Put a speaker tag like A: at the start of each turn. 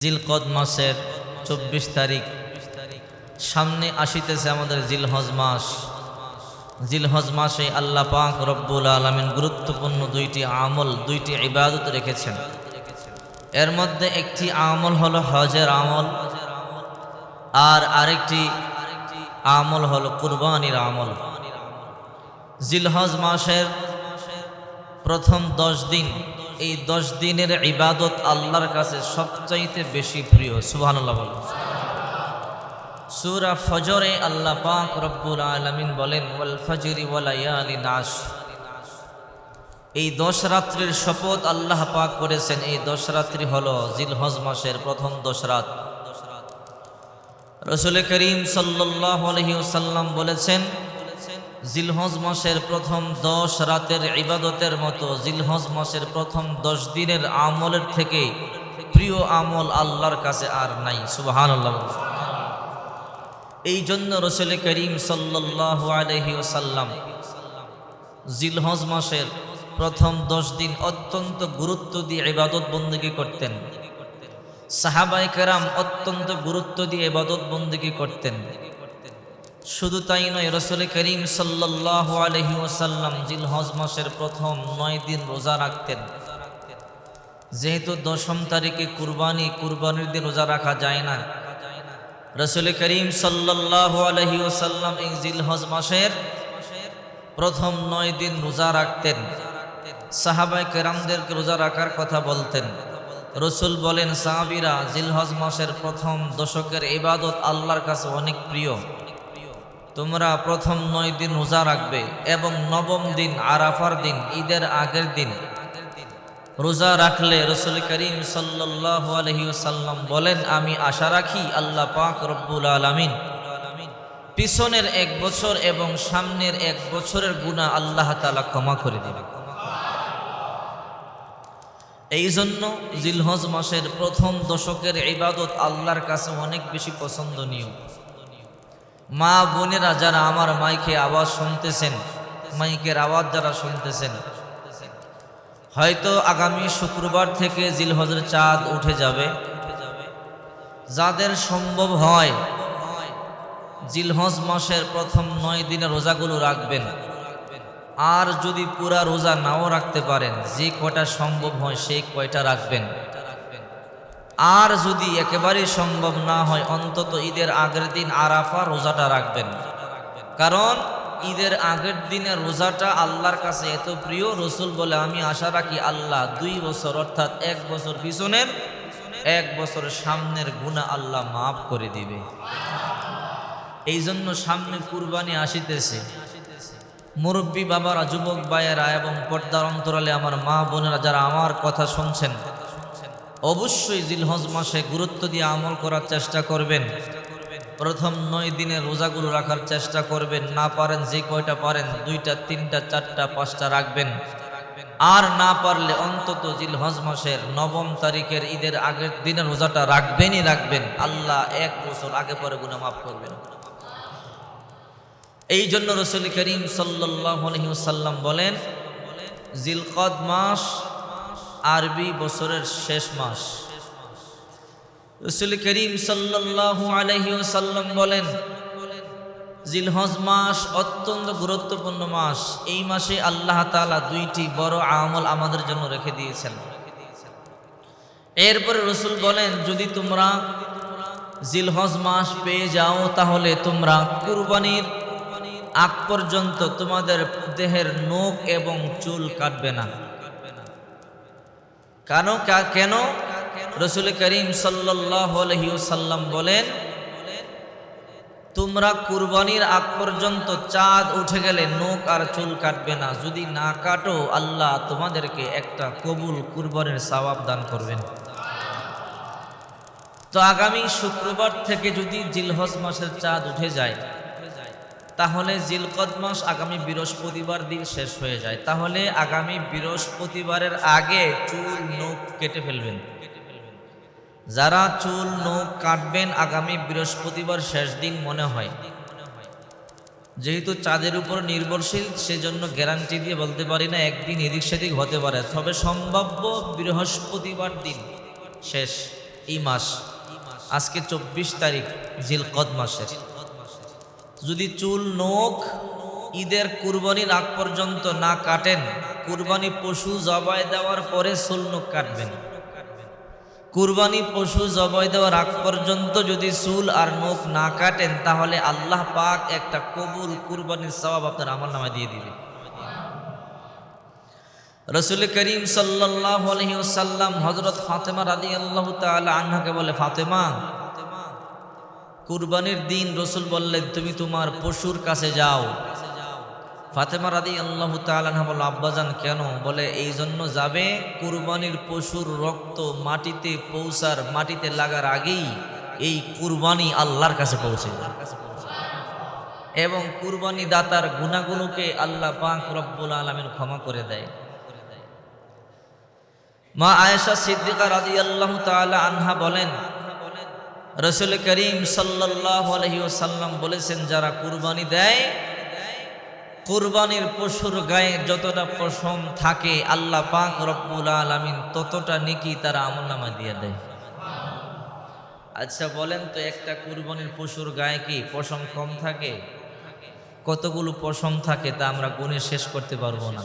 A: জিলকদ মাসের 24 তারিখ সামনে আসিতেছে আমাদের জিলহজ মাস। জিলহজ মাসে আল্লাহ পাক রব্বুল আলামিন গুরুত্বপূর্ণ দুইটি আমল, দুইটি ইবাদত রেখেছেন। এর মধ্যে একটি আমল হলো হজের আমল, আর আরেকটি আমল হলো কুরবানির আমল। জিলহজ মাসের প্রথম 10 দিন, এই 10 দিনের ইবাদত আল্লাহর কাছে সবচাইতে বেশি প্রিয়। সুবহানাল্লাহ বলেন। সূরা ফজরে আল্লাহ পাক রব্বুল আলামিন বলেন, ওয়াল ফজরি ওয়া লায়ালিন আশর। এই 10 রাত্রির শপথ আল্লাহ পাক করেছেন। এই 10 রাত্রি হলো জিলহজ মাসের প্রথম 10 রাত। রাসূল করিম সাল্লাল্লাহু আলাইহি ওয়াসাল্লাম বলেছেন, জিলহজ মাসের প্রথম 10 রাতের ইবাদতের মতো জিলহজ মাসের প্রথম 10 দিনের আমলের থেকে প্রিয় আমল আল্লাহর কাছে আর নাই। সুবহানাল্লাহ। এই জন্য রাসূল করিম সাল্লাল্লাহু আলাইহি ওয়াসাল্লাম জিলহজ মাসের প্রথম 10 দিন অত্যন্ত গুরুত্ব দিয়ে ইবাদত বন্দেগী করতেন। সাহাবায়ে কেরাম অত্যন্ত গুরুত্ব দিয়ে ইবাদত বন্দেগী করতেন। শুধু তাই নয়, রাসূল করিম সাল্লাল্লাহু আলাইহি ওয়াসাল্লাম জিলহজ মাসের প্রথম 9 দিন রোজা রাখতেন। যেহেতু 10ম তারিখে কুরবানির দিন রোজা রাখা যায় না, রাসূল করিম সাল্লাল্লাহু আলাইহি ওয়াসাল্লাম এই জিলহজ মাসের প্রথম 9 দিন রোজা রাখতেন। সাহাবায়ে কেরামদেরকে রোজা রাখার কথা বলতেন। রাসূল বলেন, সাহাবীরা, জিলহজ মাসের প্রথম দশকের ইবাদত আল্লাহর কাছে অনেক প্রিয়। তোমরা প্রথম 9 দিন রোজা রাখবে এবং 9ম দিন আরাফার দিন, ঈদের আগের দিন রোজা রাখলে রাসূল করিম সাল্লাল্লাহু আলাইহি ওয়াসাল্লাম বলেন, আমি আশা রাখি আল্লাহ পাক রব্বুল আলামিন পিছনের 1 বছর এবং সামনের 1 বছরের গুনাহ আল্লাহ তাআলা ক্ষমা করে দিবেন। এই জন্য জিলহজ মাসের প্রথম দশকের ইবাদত আল্লাহর কাছে অনেক বেশি পছন্দনীয়। মা বোনেরা যারা আমার মাইকে আওয়াজ শুনতেছেন, মাইকের আওয়াজ যারা শুনতেছেন, হয়তো আগামী শুক্রবার থেকে জিলহজের চাঁদ উঠে যাবে। যাদের সম্ভব হয় জিলহজ মাসের প্রথম 9 দিনের রোজাগুলো রাখবেন। আর যদি পুরা রোজা নাও রাখতে পারেন, যে কয়টা সম্ভব হয় সেই কয়টা রাখবেন। আর যদি একেবারেই সম্ভব না হয়, অন্তত ঈদের আগের দিন আরাফা রোজাটা রাখবেন। কারণ ঈদের আগের দিনের রোজাটা আল্লাহর কাছে এত প্রিয়, রাসূল বলে, আমি আশা রাখি আল্লাহ 2 বছর অর্থাৎ 1 বছর পিছনের 1 বছর সামনের গুনাহ আল্লাহ মাফ করে দিবে। এই জন্য সামনে কুরবানি আসিতেছে। মুরব্বী বাবারা, যুবক ভাইয়েরা এবং পর্দার অন্তরালে আমার মা বোনেরা যারা আমার কথা শুনছেন, অবশ্যই জিলহজ মাসে গুরুত্ব দিয়ে আমল করার চেষ্টা করবেন। প্রথম 9 দিনের রোজাগুলো রাখার চেষ্টা করবেন। না পারেন যে কয়টা পারেন, 2টা 3টা 4টা 5টা রাখবেন। আর না পারলে অন্তত জিলহজ মাসের 9ম তারিখের ঈদের আগের দিনের রোজাটা রাখবেনই রাখবেন। আল্লাহ 1 বছর আগে পরে গুনাহ মাফ করবেন। এই জন্য রাসূল করিম সাল্লাল্লাহু আলাইহি ওয়াসাল্লাম বলেন, জিলকদ মাস আরবি বছরের শেষ মাস। রাসূল করিম সাল্লাল্লাহু আলাইহি ওয়াসাল্লাম বলেন, জিলহজ মাস অত্যন্ত গুরুত্বপূর্ণ মাস। এই মাসে আল্লাহ তাআলা 2টি বড় আমল আমাদের জন্য রেখে দিয়েছেন। এরপরে রাসূল বলেন, যদি তোমরা জিলহজ মাস পেয়ে যাও, তাহলে তোমরা কুরবানির আগ পর্যন্ত তোমাদের দেহের নখ এবং চুল কাটবে না। কেন? রাসূল করিম সাল্লাল্লাহু আলাইহি ওয়াসাল্লাম বলেন, তোমরা কুরবানির আগ পর্যন্ত চাঁদ উঠে গেলে নখ আর চুল কাটবে না। যদি না কাটো, আল্লাহ তোমাদেরকে একটা কবুল কুরবানির সওয়াব দান করবেন। তো আগামী শুক্রবার থেকে যদি জিলহজ মাসের চাঁদ উঠে যায়, তাহলে জিলকদ মাস আগামী বৃহস্পতিবার দিন শেষ হয়ে যায়। তাহলে আগামী বৃহস্পতিবারের আগে চুল নখ কেটে ফেলবেন। যারা চুল নখ কাটবেন আগামী বৃহস্পতিবার শেষ দিন মনে হয়, যেহেতু চাঁদের উপর নির্ভরশীল, সেজন্য গ্যারান্টি দিয়ে বলতে পারি না, একদিন এদিক সেদিক হতে পারে। তবে সম্ভাব্য বৃহস্পতিবার দিন শেষ। এই মাস, আজকে 24 তারিখ জিলকদ মাসের। যদি চুল নখ ঈদের কুরবানির আগ পর্যন্ত না কাটেন, কুরবানি পশু জবাই দেওয়ার পরে চুল নখ কাটবেন। কুরবানি পশু জবাই দেওয়ার আগ পর্যন্ত যদি চুল আর নখ না কাটেন, তাহলে আল্লাহ পাক একটা কবুল কুরবানির সওয়াব আপনার আমলনামায় দিয়ে দিবে। রাসূল করিম সাল্লাল্লাহু আলাইহি ওয়াসাল্লাম হযরত ফাতেমা রাদিয়াল্লাহু তাআলা আনহাকে বলে, ফাতেমা, কুরবানির দিন রাসূল বললেন তুমি তোমার পশুর কাছে যাও। ফাতেমা রাদিয়াল্লাহু তাআলা আনহা বলল, আব্বাজান কেন? বলে এই জন্য যাবে, কুরবানির পশুর রক্ত মাটিতে পৌঁছার, মাটিতে লাগার আগেই এই কুরবানি আল্লাহর কাছে পৌঁছে যায় এবং কুরবানি দাতার গুনাহগুলোকে আল্লাহ পাক রব্বুল আলামিন ক্ষমা করে দেয়। মা আয়েশা সিদ্দিকা রাদিয়াল্লাহু তাআলা আনহা বলেন, রাসূল করিম সাল্লাল্লাহু আলাইহি ওয়াসাল্লাম বলেছেন, যারা কুরবানি দেয়, কুরবানির পশুর গায়ে যতটা পশম থাকে আল্লাহ পাক রব্বুল আলামিন ততটা নেকি তারা আমলনামায় দিয়ে দেয়। আচ্ছা বলেন তো, একটা কুরবানির পশুর গায়ে কি পশম কম থাকে? কতগুলো পশম থাকে তা আমরা গুণে শেষ করতে পারবো না।